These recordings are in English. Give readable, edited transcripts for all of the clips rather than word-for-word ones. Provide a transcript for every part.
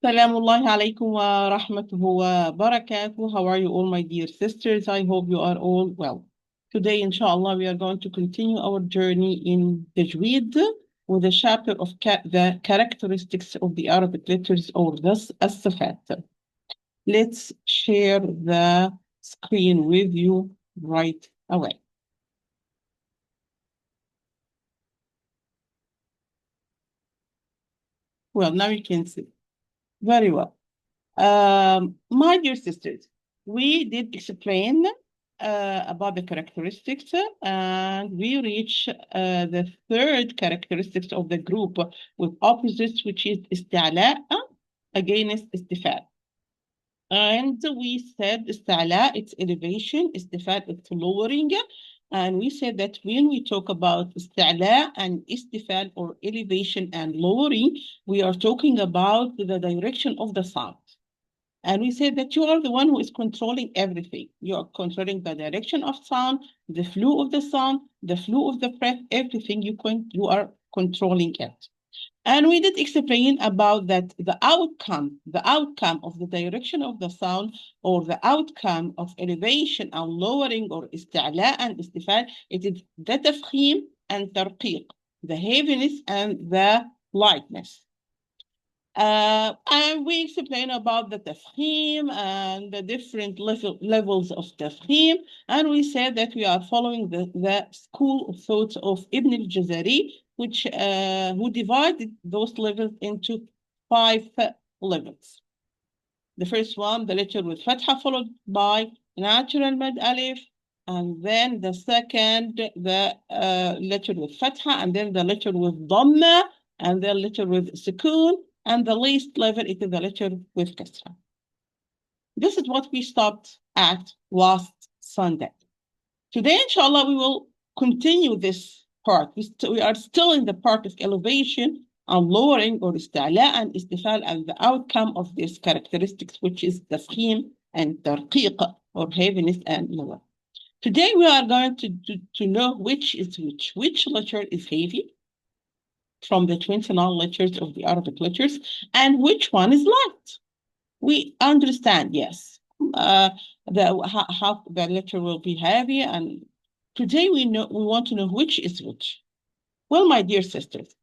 Salamullahi alaikum wa rahmatuhu wa barakatuh. How are you all, my dear sisters? I hope you are all well. Today, inshallah, we are going to continue our journey in Tajweed with a chapter of the characteristics of the Arabic letters or the As-Sifat. Let's share the screen with you right away. Well, now you can see. Very well. My dear sisters, we did explain about the characteristics and we reach the third characteristics of the group with opposites, which is استعلاء against استفال. And we said استعلاء, it's elevation, استفال, it's lowering. And we said that when we talk about استعلاء and استفال or elevation and lowering, we are talking about the direction of the sound. And we said that you are the one who is controlling everything. You are controlling the direction of sound, the flow of the sound, the flow of the breath, everything you are controlling it. And we did explain about that the outcome of the direction of the sound or the outcome of elevation and lowering or استعلاء and استفال, it is the تفخيم and ترقيق, the heaviness and the lightness. And we explain about the tafkhim and the different levels of tafkhim. And we said that we are following the school of thought of Ibn al-Jazari, which who divided those levels into 5 levels. The first one, the letter with fatha, followed by natural mad alif, and then the second, the letter with fatha, and then the letter with dhamma, and the letter with sukoon, and the least level is the letter with kasra. This is what we stopped at last Sunday. Today, inshallah, we will continue this part. We are still in the part of elevation and lowering or ista'la and istifal and the outcome of these characteristics, which is tafkhim and tarqiq or heaviness and lower. Today, we are going to know which is which letter is heavy from the 29 letters of the Arabic letters, and which one is light. We understand, yes, how the letter will be heavy, and today we want to know which is which. Well, my dear sisters,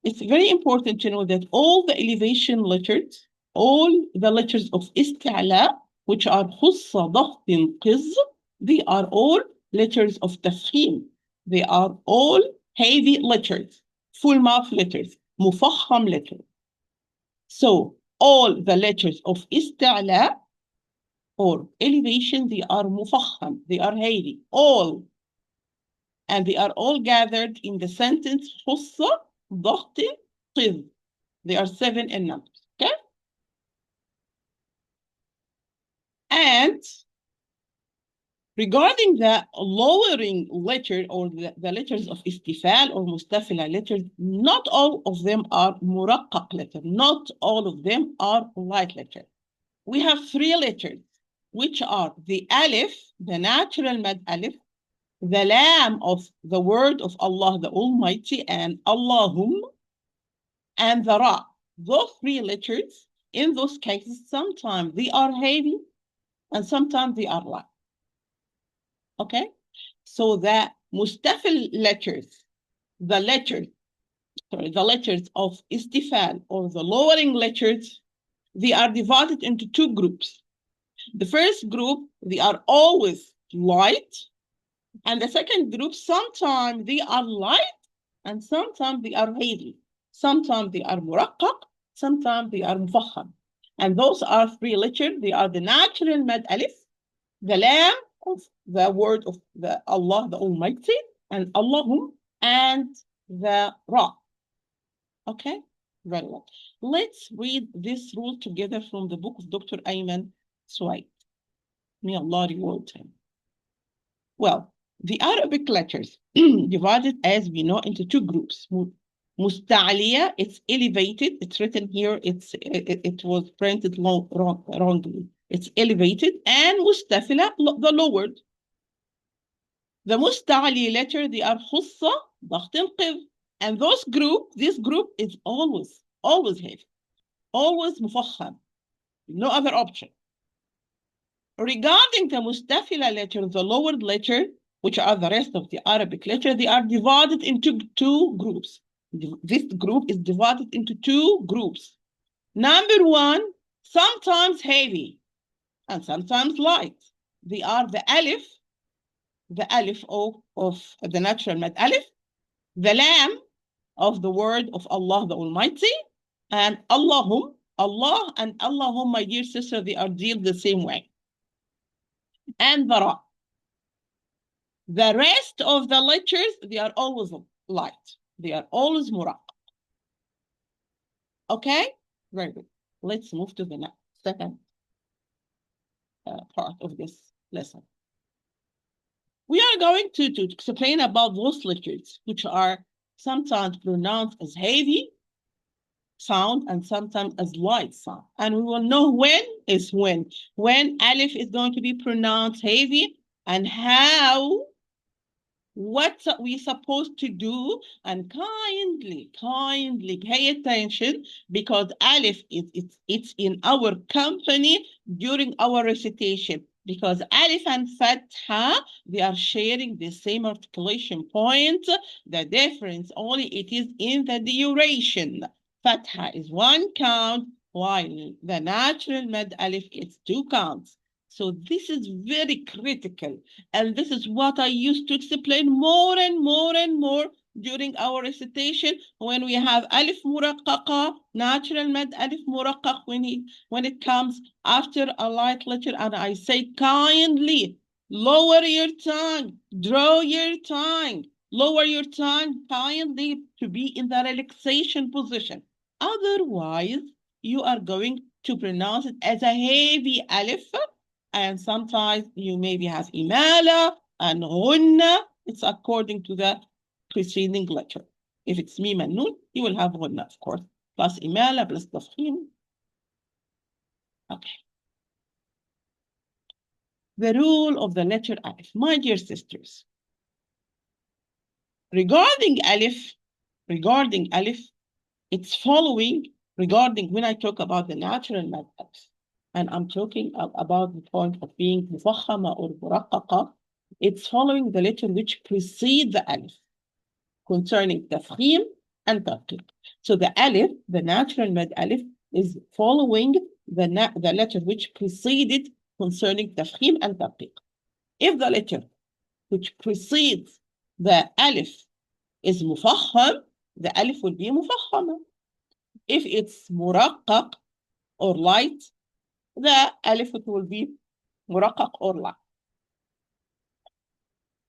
it's very important to know that all the elevation letters, all the letters of ista'la, which are khussa, ضغط, qiz, they are all letters of tafkhim. They are all heavy letters. Full mouth letters, مفخم letter. So all the letters of استعلاء or elevation, they are مفخم, they are heavy, all. And they are all gathered in the sentence خص ضغط قذ. They are 7 in numbers, okay? And regarding the lowering letter or the letters of istifal or mustafila letters, not all of them are muraqqaq letter. Not all of them are light letter. We have 3 letters, which are the alif, the natural mad alif, the lam of the word of Allah the Almighty, and Allahum, and the ra. Those 3 letters, in those cases, sometimes they are heavy and sometimes they are light. Okay, so the mustafil letters, the letters of istifal or the lowering letters, they are divided into 2 groups. The first group, they are always light, and the second group, sometimes they are light and sometimes they are heavy. Sometimes they are muraqqaq, sometimes they are mufakham. And those are 3 letters. They are the natural mad alif, the lam of the word of the Allah the Almighty, and Allahum, and the Ra. Okay, very well. Let's read this rule together from the book of Dr. Ayman Swaid. May Allah reward him. Well, the Arabic letters divided, as we know, into 2 groups. Musta'liya, it's elevated. It's written here. It was printed wrongly. It's elevated, and mustafila, the lowered. The musta'li letter, they are khussa, ضغط, qiz. And this group is always heavy. always مفخم. No other option. Regarding the mustafila letter, the lowered letter, which are the rest of the Arabic letter, they are divided into two groups. This group is divided into two groups. Number one, sometimes heavy and sometimes light. They are the alif of the natural mad alif, the lam of the word of Allah the Almighty, and Allahum, Allah and Allahum, my dear sister, they are dealt the same way. And the ra. The rest of the letters, they are always light. They are always muraq. Okay? Very good. Let's move to the next second part of this lesson. We are going to explain about those letters which are sometimes pronounced as heavy sound and sometimes as light sound. And we will know when alif is going to be pronounced heavy and how, what we're supposed to do, and kindly pay attention, because alif it's in our company during our recitation, because alif and fatha, they are sharing the same articulation point. The difference only it is in the duration. Fatha is one count, while the natural mad alif is two counts. So this is very critical, and this is what I used to explain more and more during our recitation when we have alif muraqqaqa, natural mad alif muraqqaq, when it comes after a light letter, and I say kindly lower your tongue, draw your tongue, lower your tongue kindly to be in the relaxation position. Otherwise, you are going to pronounce it as a heavy alif. And sometimes you maybe have imala and ghunna. It's according to the preceding letter. If it's mim and nun, you will have ghunna, of course, plus imala, plus tafkhim. Okay. The rule of the letter alif. My dear sisters, regarding alif, it's following, regarding when I talk about the natural mad alif, and I'm talking about the point of being mufakhama or muraqqaqa, it's following the letter which precedes the alif, concerning tafkhim and tarqiq. So the alif, the natural mad alif, is following the letter which preceded concerning tafkhim and tarqiq. If the letter which precedes the alif is mufakham, the alif will be mufakhama. If it's muraqqaq or light, the alif will be muraqqaq or light.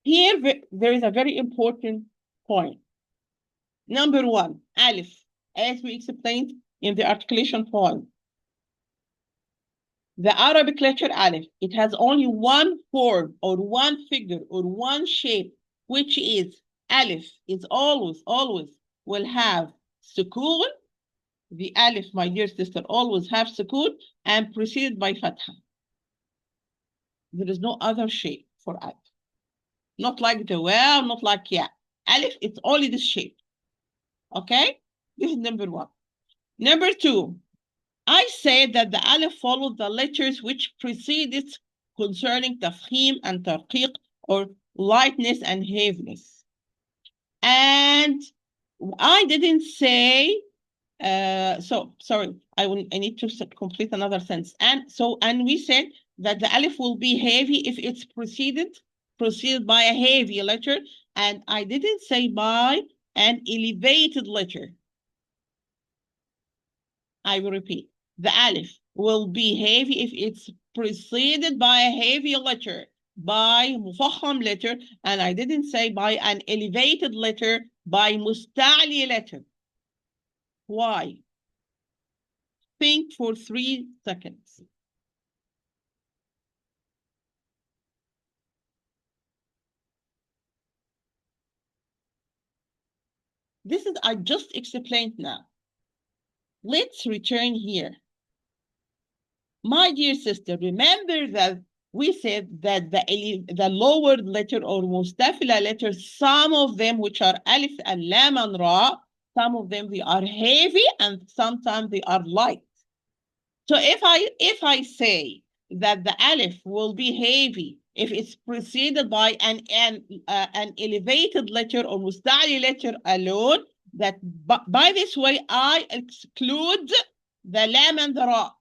Here, there is a very important point. Number one, alif, as we explained in the articulation point. The Arabic letter alif, it has only one form or one figure or one shape, which is alif is always will have sukoon. The alif, my dear sister, always have sukoon and preceded by fatha. There is no other shape for alif. Not like the waw, not like ya. Alif, it's only this shape. Okay? This is number one. Number two, I said that the alif follows the letters which preceded concerning tafkhim and tarqiq, or lightness and heaviness. And I didn't say, sorry, I need to complete another sentence. And we said that the alif will be heavy if it's preceded by a heavy letter, and I didn't say by an elevated letter. I will repeat. The alif will be heavy if it's preceded by a heavy letter, by mufakham letter, and I didn't say by an elevated letter, by musta'li letter. Why? Think for 3 seconds. This is, I just explained now. Let's return here. My dear sister, remember that we said that the lowered letter or mustafila letters, some of them which are alif and lam and ra, some of them they are heavy and sometimes they are light. So if I say that the alif will be heavy if it's preceded by an elevated letter or musta'li letter alone, that by this way I exclude the lam and the ra,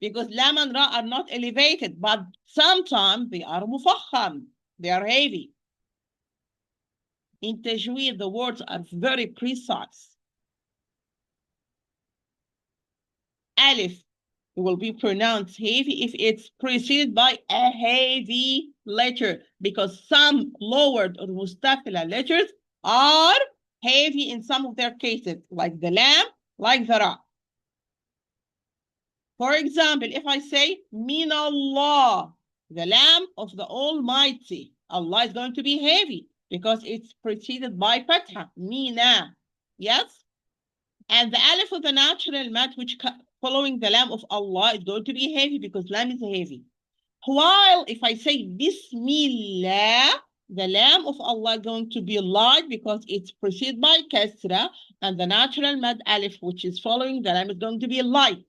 because lam and ra are not elevated, but sometimes they are mufakham, they are heavy. In tajweed, the words are very precise. Alif will be pronounced heavy if it's preceded by a heavy letter, because some lowered or mustafila letters are heavy in some of their cases, like the lam, like the ra. For example, if I say min Allah, the lam of the Almighty, Allah is going to be heavy because it's preceded by fatha, mina. Yes? And the alif of the natural mat, which following the lam of Allah, is going to be heavy because lam is heavy. While if I say Bismillah, the lam of Allah is going to be light because it's preceded by kasra, and the natural mad alif, which is following the lam, is going to be light.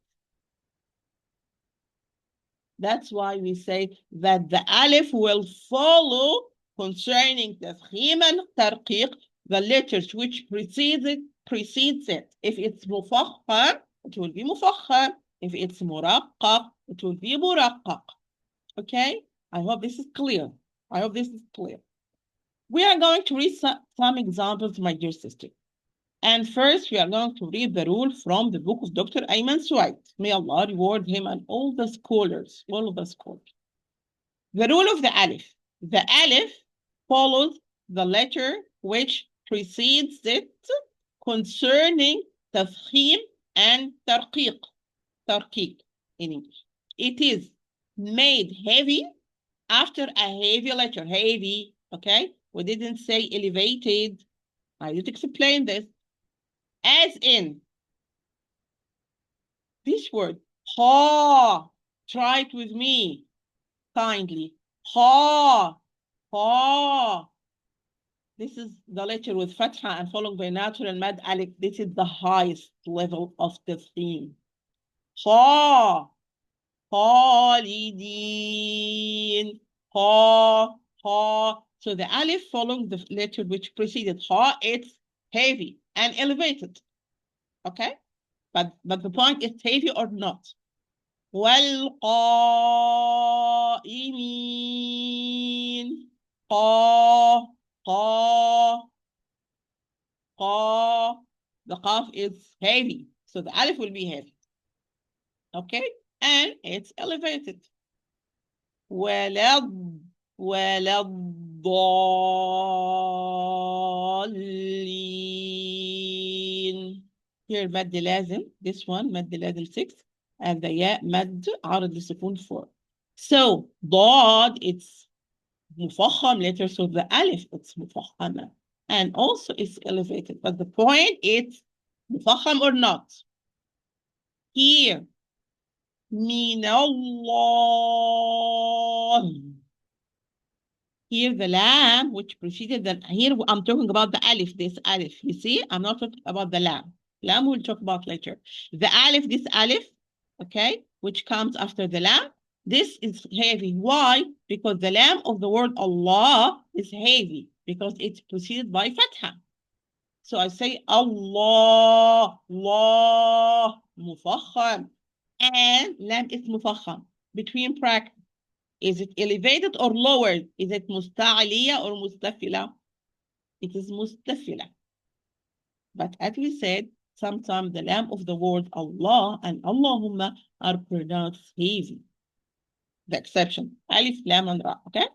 That's why we say that the alif will follow concerning tafkhim and tarqiq, the letters which precedes it. If it's mufakham, it will be mufakham. If it's muraqqaq, it will be muraqqaq. Okay? I hope this is clear. I hope this is clear. We are going to read some examples, my dear sister. And first, we are going to read the rule from the book of Dr. Ayman Swaid. May Allah reward him and all the scholars, all of the scholars. The rule of the alif. The alif follows the letter which precedes it concerning tafkhim and tarqiq. Tarqiq in English. It is made heavy after a heavy letter. Heavy, okay? We didn't say elevated. I did explain this. As in this word, ha. Try it with me kindly. Ha, ha. This is the letter with fatha and followed by natural mad alif. This is the highest level of the theme. Ha, khalidin. Ha, ha. So the alif following the letter which preceded ha, it's heavy and elevated. Okay? But the point is heavy or not. والقائمين قا قا قا. The qaf is heavy, so the alif will be heavy. Okay? And it's elevated. ولا الضالين. Here مد لازم, this one مد لازم 6, and the ya مد عارض للسكون 4. So ضاد, it's مفخم letter, so the alif, it's مفخمة, and also it's elevated. But the point is مفخم or not. Here من الله. Here the lam which preceded the, here I'm talking about the alif, this alif. You see, I'm not talking about the lam. Lam we'll talk about later. The alif, this alif, okay, which comes after the lam, this is heavy. Why? Because the lam of the word Allah is heavy because it's preceded by fatha. So I say Allah, Allah, mufakham, and lam is mufakham between brackets. Is it elevated or lowered? Is it musta'aliya or mustafila? It is mustafila. But as we said, sometimes the lam of the word Allah and Allahumma are pronounced heavy. The exception, alif, lam, and ra. Okay,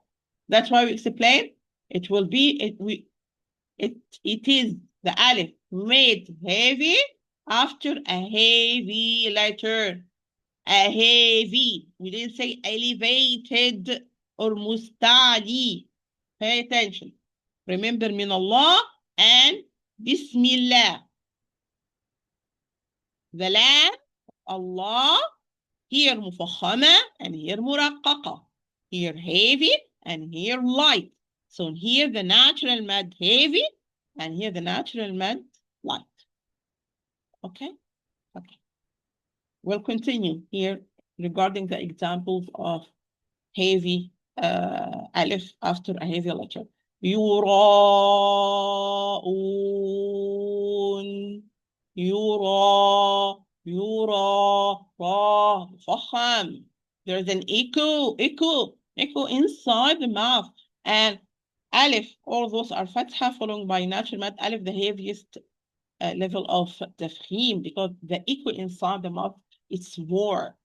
that's why we explain. It will be it is the alif made heavy after a heavy letter. A heavy. We didn't say elevated or musta'li. Pay attention. Remember min Allah and Bismillah. The lam, Allah, here mufakhama and here muraqqaqa. Here heavy and here light. So here the natural mad heavy and here the natural mad light. Okay? Okay. We'll continue here regarding the examples of heavy alif after a heavy letter. يراءون يرى يرى را فخم. There's an echo inside the mouth. And alif, all those are fatha followed by natural mad alif, the heaviest level of tafkhim, because the echo inside the mouth is more.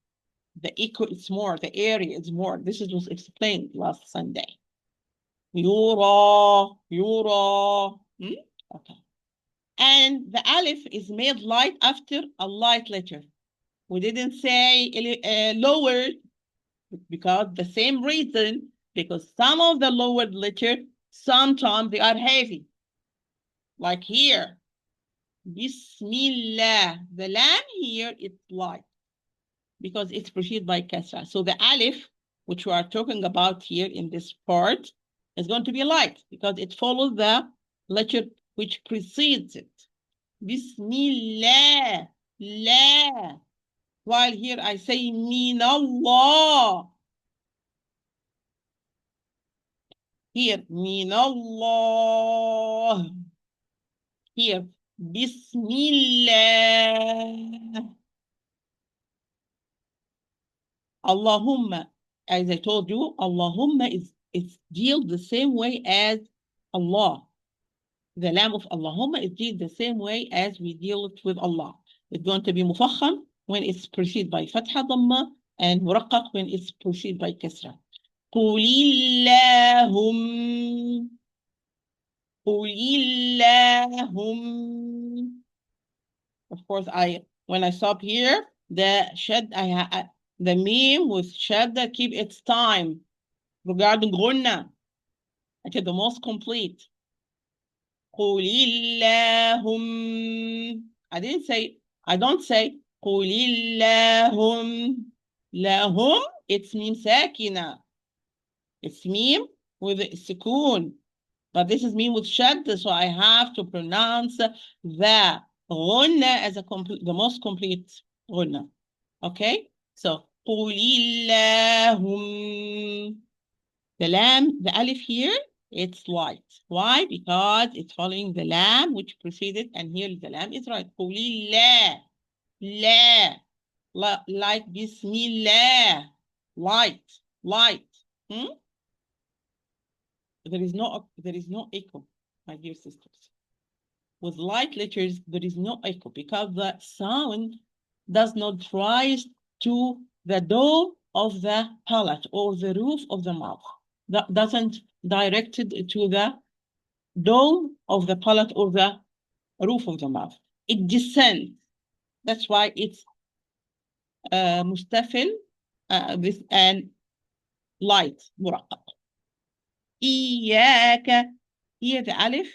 The echo is more, the area is more. This was explained last Sunday. Yura, yura. Okay. And the alif is made light after a light letter. We didn't say lower because the same reason, because some of the lowered letters, sometimes they are heavy. Like here, Bismillah. The lam here is light because it's preceded by kasra. So the alif, which we are talking about here in this part, is going to be light because it follows the letter which precedes it. Bismillah, la. While here I say min Allah. Here, min Allah. Here, Bismillah. Allahumma, as I told you, Allahumma is dealt the same way as Allah. The lam of Allahumma is dealt the same way as we deal it with Allah. It's going to be mufakham when it's preceded by fatha dhamma and muraqqaq when it's preceded by kasra. Qulillahum. Qulillahum. Of course, when I stop here, the meme with shadda keep its time regarding ghunna until the most complete. Qulillahum. I don't say Qulillahum. Lahum, it's meme sakina. It's meme with sukoon. But this is meme with shadda, so I have to pronounce the ghunna as the most complete ghunna. Okay? So, Qulillahum. The lam, the alif here, it's light. Why? Because it's following the lam which preceded, and here the lam is right. Qulillah. La. Like Bismillah. Light. There is no echo, my dear sisters. With light letters, there is no echo because the sound does not rise to the door of the palate or the roof of the mouth. That doesn't direct it to the dome of the palate or the roof of the mouth. It descends. That's why it's mustafil and light, muraqqaq. Iyaka. Here the alif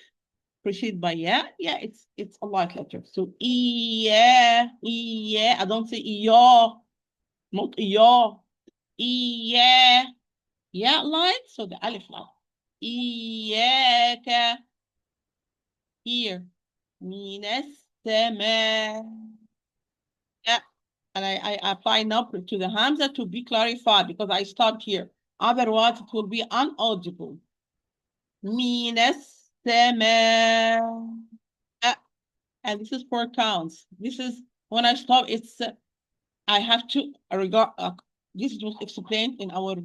preceded by ya. Yeah, it's a light letter. So iya. I don't say iya, not iya. Iya. Ya light, so the alif light. Iyaka. Here. Minas sama. Yeah. And I apply now to the hamza to be clarified because I stopped here. Otherwise, it will be inaudible. Minas sama. And this is 4 counts. This is when I stop. It's I have to regard. This was explained in our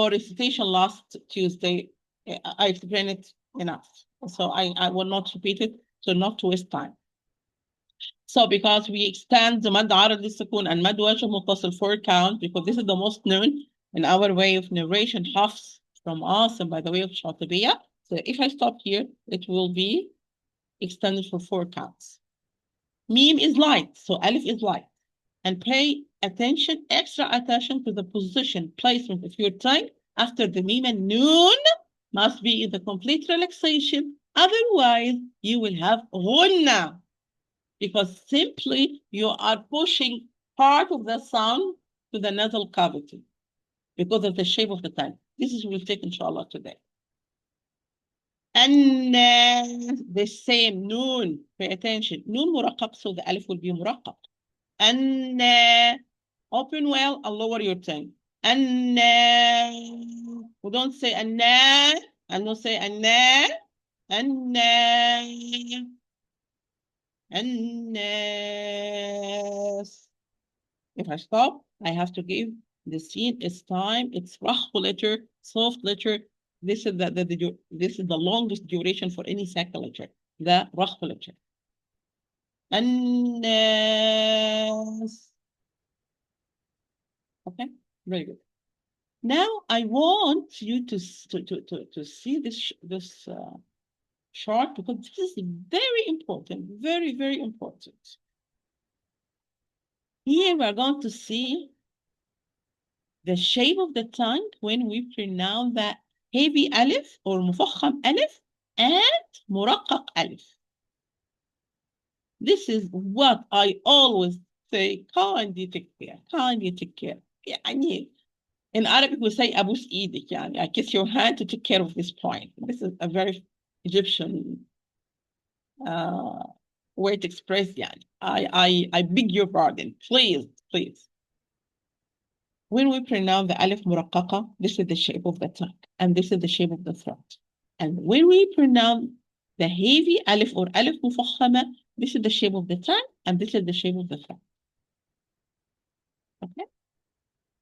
recitation last Tuesday. I explained it enough, so I will not repeat it. So not to waste time. So because we extend the mad arad al-sukun and mad wajh muttasil 4 count, because this is the most known in our way of narration, Hafs from us and by the way of Shatibiyah. So if I stop here, it will be extended for 4 counts. Meme is light, so alif is light. And pay attention, extra attention to the position, placement of your tongue after the meme, and noon must be in the complete relaxation. Otherwise, you will have ghunna, because simply you are pushing part of the sound to the nasal cavity because of the shape of the tongue. This is what we'll take, inshallah, today. الناس. The same noon. Pay attention. Noon مرقق, so the alif will be مرقق. الناس. Open well and lower your tongue. الناس. We don't say الناس and don't say الناس. الناس. الناس. If I stop, I have to give the scene its time. It's رخو letter, soft letter. This is the longest duration for any second letter. The رخو letter. الناس. Okay, very good. Now I want you to see this chart, because this is very important, very, very important. Here we're going to see the shape of the tongue when we pronounce the heavy alif or مفخم alif and مرقق alif. This is what I always say, kindly take care, kindly take care. يعني in Arabic we say أبوس إيدك, يعني I kiss your hand to take care of this point. This is a very Egyptian way to express, يعني. I beg your pardon, please, please. When we pronounce the alif muraqqaqa, this is the shape of the tongue, and this is the shape of the throat. And when we pronounce the heavy alif or alif mufakhama, this is the shape of the tongue, and this is the shape of the throat. Okay?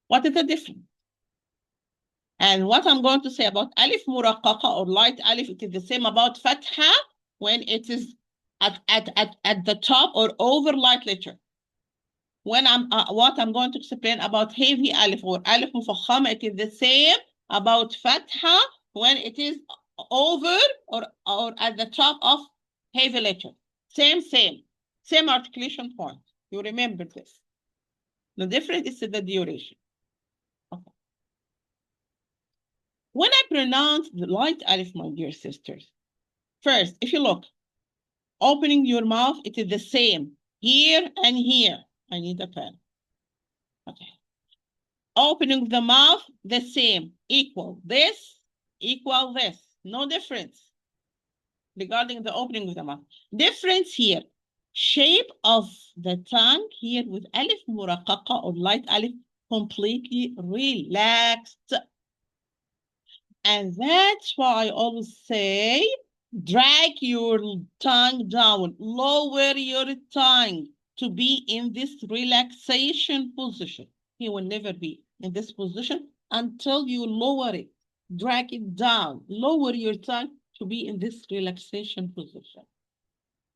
What is the difference? And what I'm going to say about alif muraqqaqa or light alif, it is the same about fatha when it is at the top or over light letter. When what I'm going to explain about heavy alif or alif mufakhama, it is the same about fatha when it is over or at the top of heavy letter. Same articulation point. You remember this. The difference is the duration. Okay. When I pronounce the light alif, my dear sisters, first, if you look, opening your mouth, it is the same here and here. I need a pen. Okay. Opening the mouth, the same, equal this, no difference regarding the opening of the mouth. Difference here, shape of the tongue here with alif muraqqaqa or light alif, completely relaxed. And that's why I always say, drag your tongue down, lower your tongue to be in this relaxation position. He will never be in this position until you lower it, drag it down, lower your tongue to be in this relaxation position.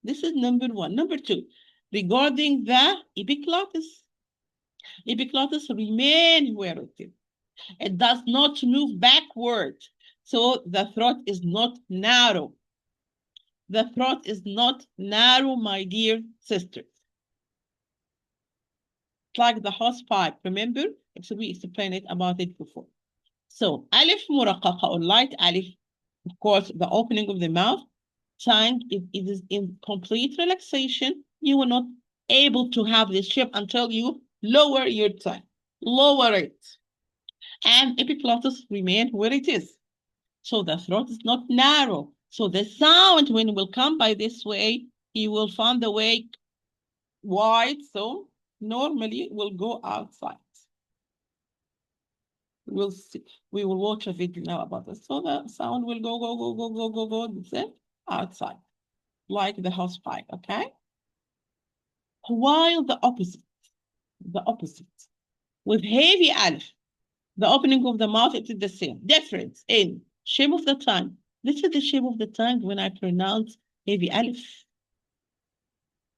This is number one. Number two, regarding the epiglottis. Epiglottis remain where it is. It does not move backward. So the throat is not narrow. The throat is not narrow, my dear sisters. It's like the hosepipe, remember? We explained about it before. So alif muraqqaqa or light alif, of course, the opening of the mouth, tongue, it is in complete relaxation. You are not able to have this shape until you lower your tongue. Lower it. And epiglottis remain where it is. So the throat is not narrow. So the sound, when it will come by this way, you will find the way wide. So normally it will go outside. We'll see. We will watch a video now about this. So the sound will go, that's it, outside, like the hosepipe, okay? While the opposite, with heavy alif, the opening of the mouth, it is the same. Difference in shape of the tongue. This is the shape of the tongue when I pronounce heavy alif.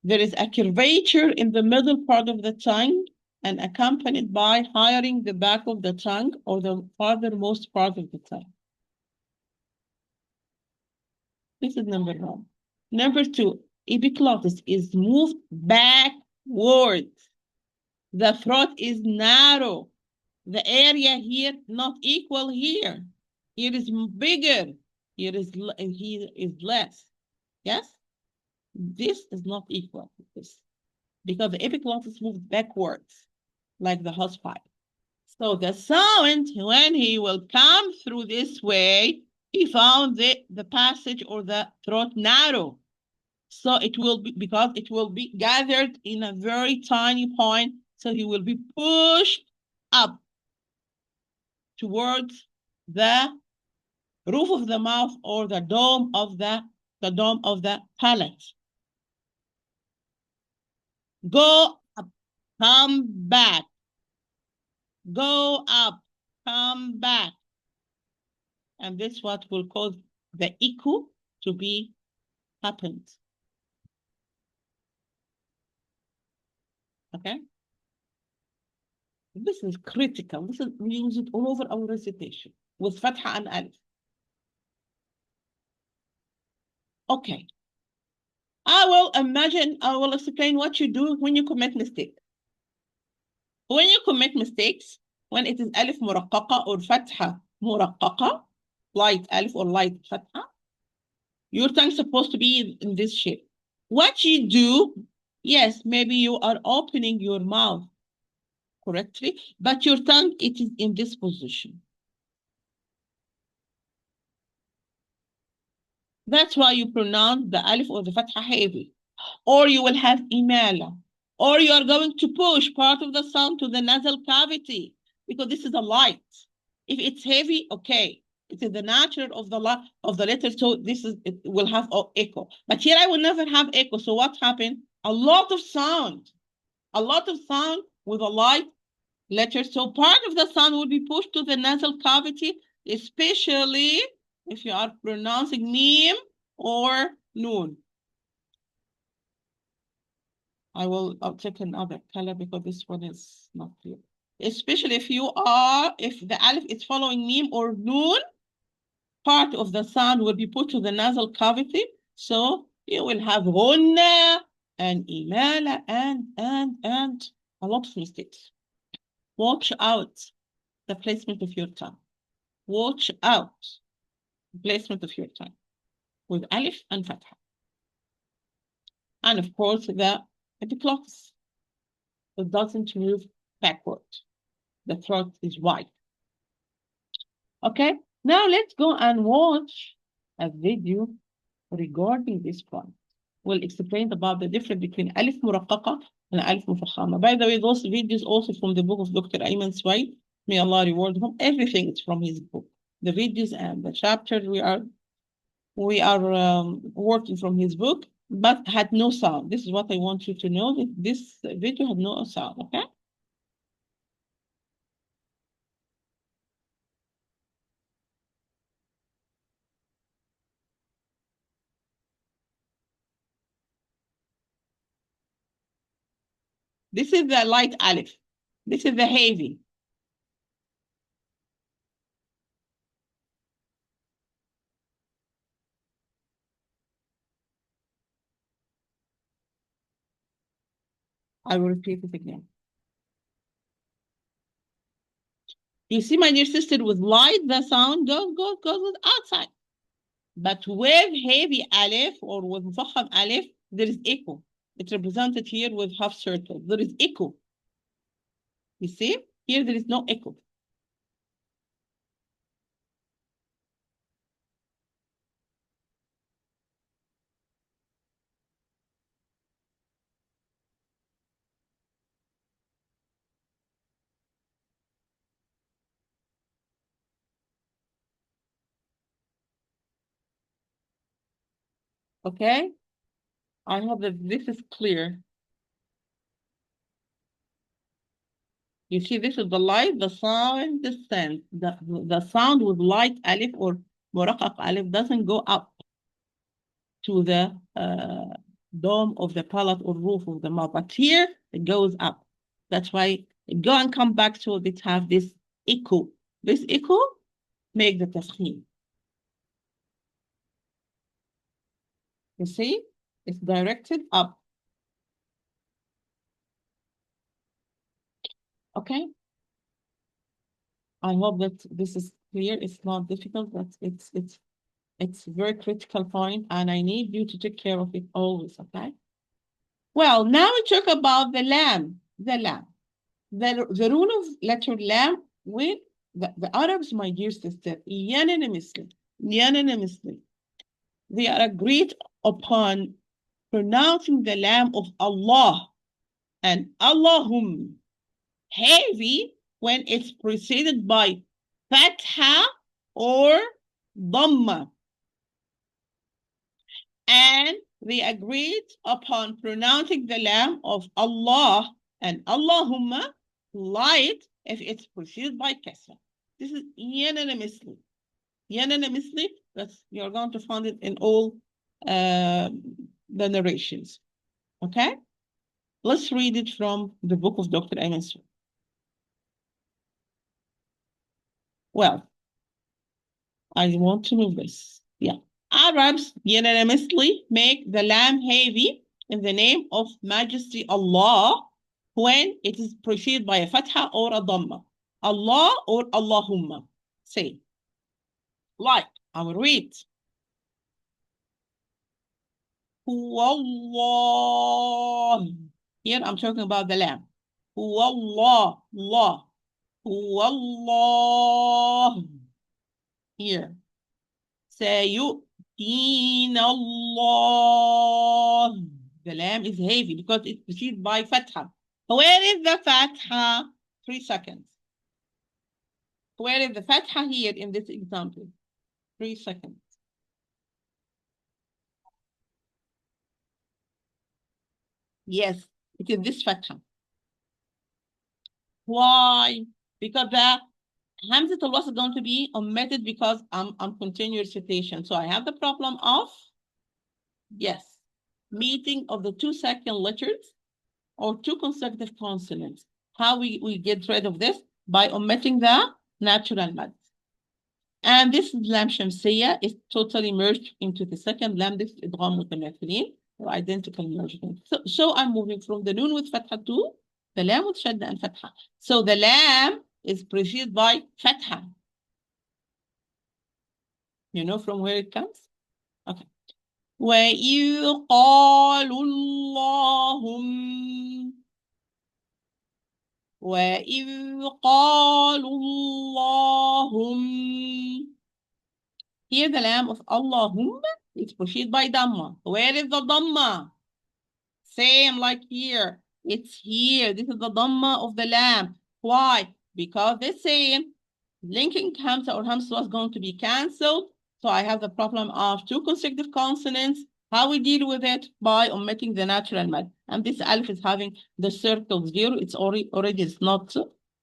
There is a curvature in the middle part of the tongue and accompanied by hiring the back of the tongue or the farthermost part of the tongue. This is number one. Number two, epiglottis is moved backwards. The throat is narrow. The area here not equal here. Here is bigger. Here is less. Yes? This is not equal to this because the epiglottis moves backwards like the hosepipe. So the sound, when he will come through this way, He found the passage or the throat narrow. So it will be, because it will be gathered in a very tiny point, so he will be pushed up towards the roof of the mouth or the dome of the palate. Go up, come back. Go up, come back. And this what will cause the echo to be happened. Okay? This is critical. This is, we use it all over our recitation with fatha and alif. Okay. I will explain what you do when you commit mistake. When you commit mistakes, when it is alif muraqqaqa or fatha muraqqaqa, light alif or light fatha, your tongue is supposed to be in this shape. What you do, yes, maybe you are opening your mouth correctly, but your tongue, it is in this position. That's why you pronounce the alif or the fatha heavy. Or you will have imala. Or you are going to push part of the sound to the nasal cavity, because this is a light. If it's heavy, okay. It is the nature of the letter, so it will have echo. But here I will never have echo. So what happened? A lot of sound with a light letter. So part of the sound will be pushed to the nasal cavity, especially if you are pronouncing mim or noon. I'll take another color because this one is not clear. Especially if the alif is following mim or noon, part of the sound will be put to the nasal cavity. So you will have ghunna and imala and a lot of mistakes. Watch out the placement of your tongue. Watch out the placement of your tongue with alif and fatha. And of course, the epiglottis. It doesn't move backward. The throat is wide. Okay, now let's go and watch a video regarding this point. We'll explain about the difference between alif muraqqaqa and alif mufakhama. By the way, those videos also from the book of Dr. Ayman Swaid. May Allah reward him. Everything is from his book. The videos and the chapters we are working from his book, but had no sound. This is what I want you to know, that this video had no sound, okay? This is the light alif. This is the heavy. I will repeat it again. You see, my dear sister, with light, the sound goes outside. But with heavy alif or with mufakham alif, there is echo. It's represented here with half circle. There is echo. You see? Here there is no echo. Okay? I hope that this is clear. You see, this is the light, the sound descends. The sound with light alif or muraqqaq alif doesn't go up to the dome of the palate or roof of the mouth. But here, it goes up. That's why it go and come back, so it have this echo. This echo make the tafkhim. You see? It's directed up. Okay? I hope that this is clear. It's not difficult, but it's a very critical point, and I need you to take care of it always, okay? Well, now we talk about the lam. The rule of letter lam with the Arabs, my dear sister, unanimously, unanimously. They are agreed upon pronouncing the lam of Allah and Allahum heavy when it's preceded by fatha or dhamma. And they agreed upon pronouncing the lam of Allah and Allahumma light if it's preceded by kasra. This is unanimously. Unanimously, you're going to find it in all the narrations. Okay? Let's read it from the book of Dr. Ayman Swaid. Well, I want to move this. Yeah. Arabs unanimously make the lam heavy in the name of Majesty Allah when it is preceded by a fatha or a dhamma. Allah or Allahumma. Say. Like, I will read. Wallah. Here I'm talking about the lam. Wallah, Allah. Wallah. Here. Sayu'tina Allah. The lam is heavy because it's preceded by fatha. Where is the fatha? 3 seconds. Where is the fatha here in this example? 3 seconds. Yes, it is this fatha. Why? Because the Hamzat al-Wasl is going to be omitted because I'm continuous citation. So I have the problem of, yes, meeting of the 2 second letters or 2 consecutive consonants. How we get rid of this? By omitting the natural mad. And this lam shamsiyya is totally merged into the second lam, this idgham mutamathilin, or identical merging. So I'm moving from the noon with fatha to the lam with shadda and fatha. So the lam is preceded by fatha. You know from where it comes? Okay. وَإِذْ قَالُوا اللَّهُمَّ وَإِذْ قَالُوا اللَّهُمَّ. Here the lam of Allahumma is preceded by dhamma. Where is the dhamma? Same like here. It's here. This is the dhamma of the lam. Why? Because the same linking hamza or hamza was going to be cancelled. So I have the problem of 2 consecutive consonants. How we deal with it? By omitting the natural mad. And this alif is having the circle 0. It's already is not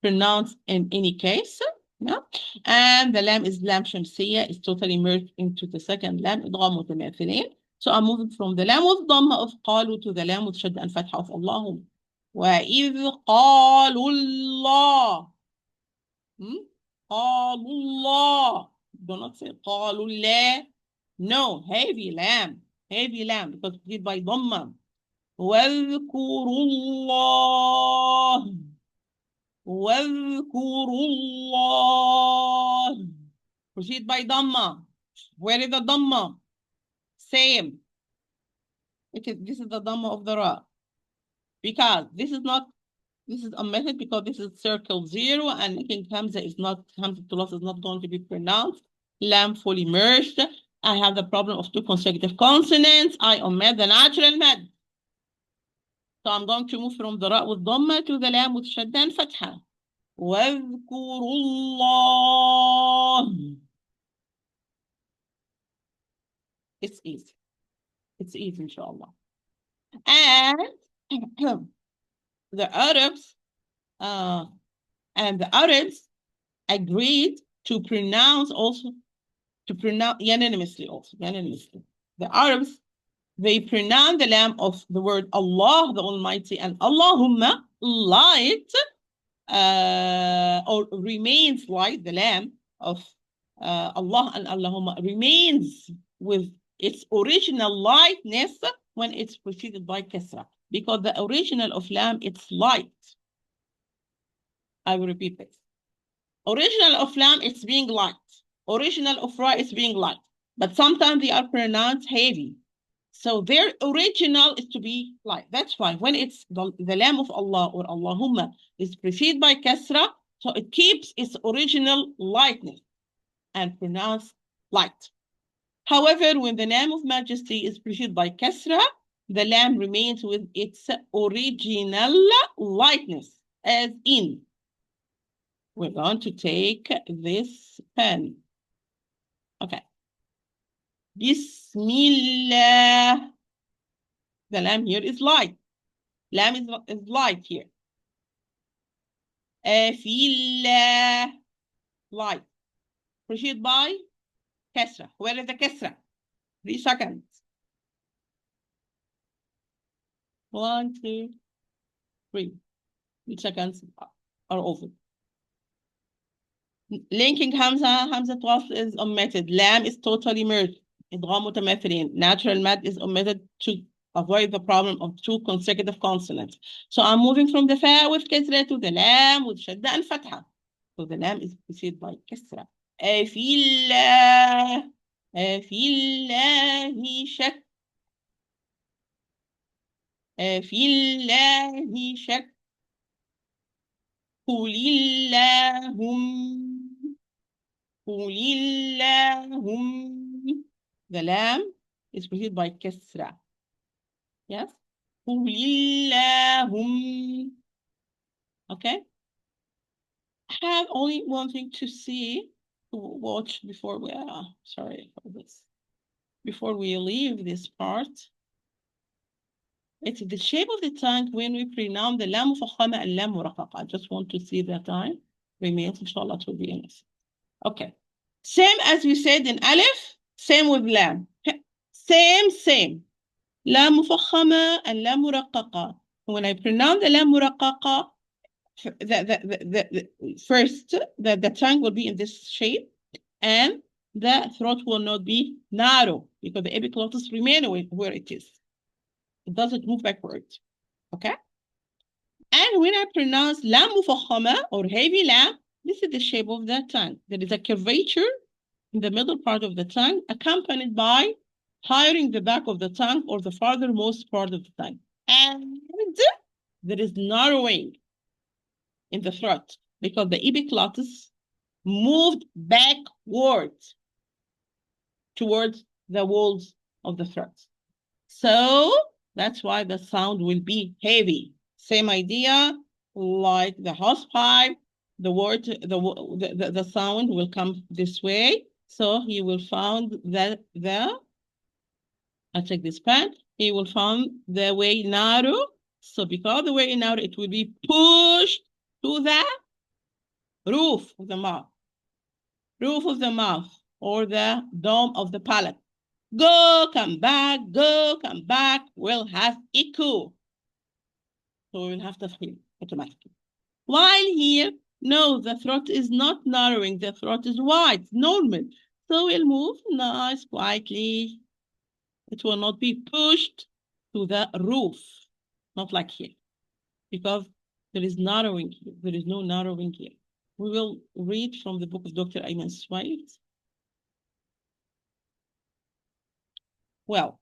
pronounced in any case. Yeah? And the lam is lam shamsiyya. It's totally merged into the second lam. idgham mutamathilin. So I'm moving from the lam with dhamma of qalu to the lam with shadda and fatha of Allahum. وَإِذْ قَالُوا اللَّهُ. قَالُوا اللَّهُ. Do not say قَالُوا اللَّهُ. No, heavy lam. Heavy lam because it's by dhamma. وَاذْكُرُوا اللَّهُ. وَاذْكُرُوا اللَّهُ. Proceed by dhamma. Where is the dhamma? Same. This is the dhamma of the ra. Because this is omitted because this is circle 0 and making hamza is not, hamza to loss is not going to be pronounced. Lam fully merged. I have the problem of 2 consecutive consonants. I omit the natural mad. So I'm going to move from the ra with dhamma to the lam with shadda and fatha. وَاذْكُرُوا اللَّهُ. It's easy. It's easy, inshallah. And the Arabs agreed to pronounce unanimously also. The Arabs, they pronounce the lam of the word Allah, the Almighty, and Allahumma light, or remains light, the lam of Allah and Allahumma remains with its original lightness when it's preceded by kasra. Because the original of lam, it's light. I will repeat this. Original of lam, it's being light. Original of ra, it's being light. But sometimes they are pronounced heavy. So their original is to be light. That's why when it's the lam of Allah or Allahumma is preceded by kasra, so it keeps its original lightness and pronounced light. However, when the lam of majesty is preceded by kasra, the lam remains with its original lightness, as in, we're going to take this pen. Okay. Bismillah. The lam here is light. Lam is light here. Afillah. Light. Preceded by kasra. Where is the kasra? 3 seconds. 1, 2, 3. 3 seconds are over. Linking Hamza wasl is omitted. Lam is totally merged. إدغام متماثلين. Natural mad is omitted to avoid the problem of 2 consecutive consonants. So I'm moving from the fa with kasra to the lam with shadda and fatha. So the lam is preceded by kasra. أفي الله شك. أفي الله شك. قل اللهم. The lam is preceded by kasra. Yes? قل اللهم. Okay? I have only one thing to see, to watch before we, sorry for this. Before we leave this part. It's the shape of the tongue when we pronounce the lam mufakhama and lam muraqqaqa. I just want to see the time remains, inshallah, to be enough. Okay. Same as we said in alif, same with lam. Same. Lam mufakhama and lam muraqqaqa. When I pronounce the lam muraqqaqa, first, the tongue will be in this shape, and the throat will not be narrow because the epiglottis remain where it is. It doesn't move backwards. Okay? And when I pronounce lam mufakhama or heavy lam, this is the shape of the tongue. There is a curvature in the middle part of the tongue, accompanied by hiring the back of the tongue or the farthermost part of the tongue. And there is narrowing in the throat because the epiglottis moved backwards towards the walls of the throat. So that's why the sound will be heavy. Same idea, like the hosepipe, the sound will come this way. So he will find I take this pen, he will find the way narrow. So because the way narrow, it will be pushed to the roof of the mouth. Roof of the mouth or the dome of the palate. Go, come back, will have echo. So we'll have to feel automatically. While here, no, the throat is not narrowing, the throat is wide, normal. So we'll move nice, quietly. It will not be pushed to the roof, not like here, because there is narrowing here. There is no narrowing here. We will read from the book of Dr. Ayman Swaid. Well,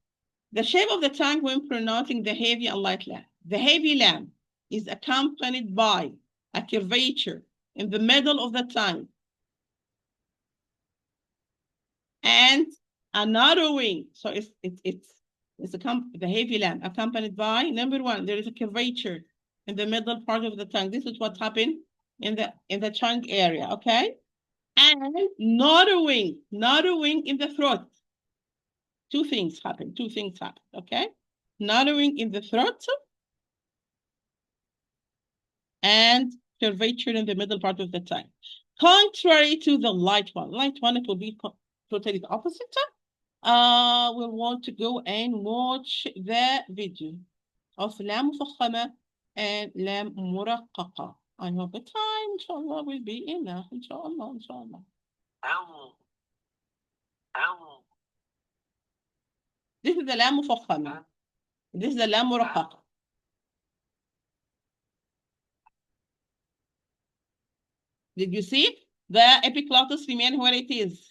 the shape of the tongue when pronouncing the heavy and light lam. The heavy lam is accompanied by a curvature in the middle of the tongue and a narrowing. So the heavy lam accompanied by, number 1, there is a curvature in the middle part of the tongue. This is what happened in the tongue area, okay? And narrowing in the throat. Two things happen, okay? Narrowing in the throat and curvature in the middle part of the tongue. Contrary to the light one. Light one, it will be totally the opposite. We'll want to go and watch the video of lam mufakhama and lam muraqqaqa. I hope the time, inshallah, will be enough. Inshallah. This is the lam mufakhama. This is the lam muraqqaqa. Did you see? The epiglottis remain where it is.